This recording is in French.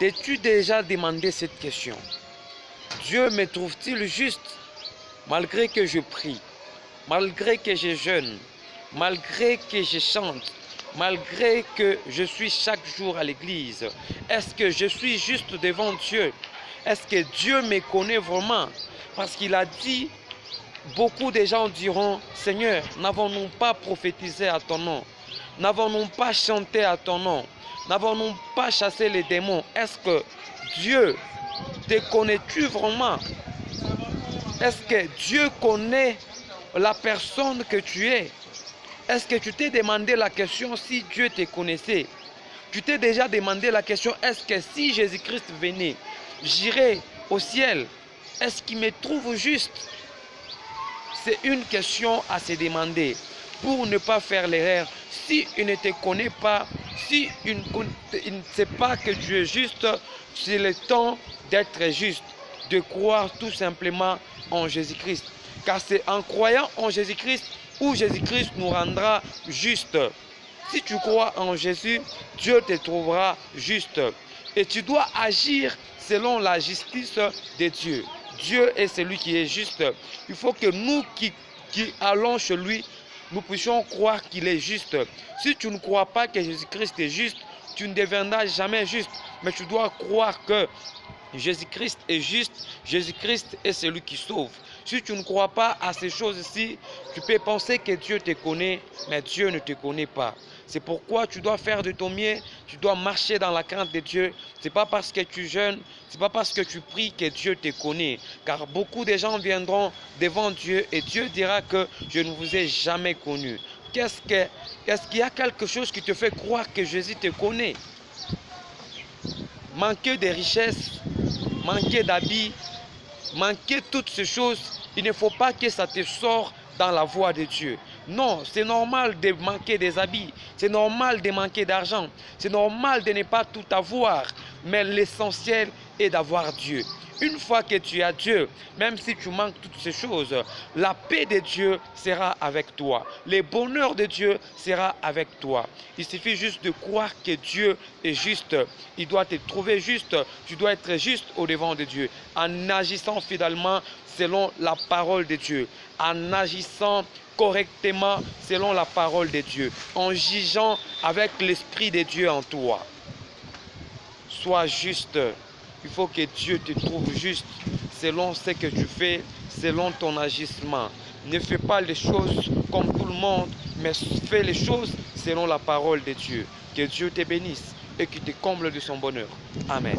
T'es-tu déjà demandé cette question? Dieu me trouve-t-il juste malgré que je prie, malgré que je jeûne, malgré que je chante, malgré que je suis chaque jour à l'église? Est-ce que je suis juste devant Dieu? Est-ce que Dieu me connaît vraiment? Parce qu'il a dit, beaucoup de gens diront, Seigneur, n'avons-nous pas prophétisé à ton nom? N'avons-nous pas chanté à ton nom? N'avons-nous pas chassé les démons? Est-ce que Dieu te connais-tu vraiment? Est-ce que Dieu connaît la personne que tu es? Est-ce que tu t'es demandé la question si Dieu te connaissait? Tu t'es déjà demandé la question, est-ce que si Jésus-Christ venait, j'irais au ciel? Est-ce qu'il me trouve juste? C'est une question à se demander pour ne pas faire l'erreur. Si il ne te connaît pas, si il ne sait pas que tu es juste, c'est le temps d'être juste, de croire tout simplement en Jésus-Christ. Car c'est en croyant en Jésus-Christ où Jésus-Christ nous rendra juste. Si tu crois en Jésus, Dieu te trouvera juste. Et tu dois agir selon la justice de Dieu. Dieu est celui qui est juste. Il faut que nous qui allons chez lui, nous puissions croire qu'il est juste. Si tu ne crois pas que Jésus-Christ est juste, tu ne deviendras jamais juste. Mais tu dois croire que Jésus-Christ est juste, Jésus-Christ est celui qui sauve. Si tu ne crois pas à ces choses-ci, tu peux penser que Dieu te connaît, mais Dieu ne te connaît pas. C'est pourquoi tu dois faire de ton mieux, tu dois marcher dans la crainte de Dieu. Ce n'est pas parce que tu jeûnes, ce n'est pas parce que tu pries que Dieu te connaît. Car beaucoup de gens viendront devant Dieu et Dieu dira que je ne vous ai jamais connu. Est-ce qu'il y a quelque chose qui te fait croire que Jésus te connaît? Manquer de richesses, manquer d'habits, manquer toutes ces choses, il ne faut pas que ça te sorte dans la voie de Dieu. Non, c'est normal de manquer des habits, c'est normal de manquer d'argent, c'est normal de ne pas tout avoir, mais l'essentiel est d'avoir Dieu. Une fois que tu as Dieu, même si tu manques toutes ces choses, la paix de Dieu sera avec toi. Le bonheur de Dieu sera avec toi. Il suffit juste de croire que Dieu est juste. Il doit te trouver juste. Tu dois être juste au devant de Dieu. En agissant fidèlement selon la parole de Dieu. En agissant correctement selon la parole de Dieu. En jugeant avec l'Esprit de Dieu en toi. Sois juste. Il faut que Dieu te trouve juste selon ce que tu fais, selon ton agissement. Ne fais pas les choses comme tout le monde, mais fais les choses selon la parole de Dieu. Que Dieu te bénisse et qu'il te comble de son bonheur. Amen.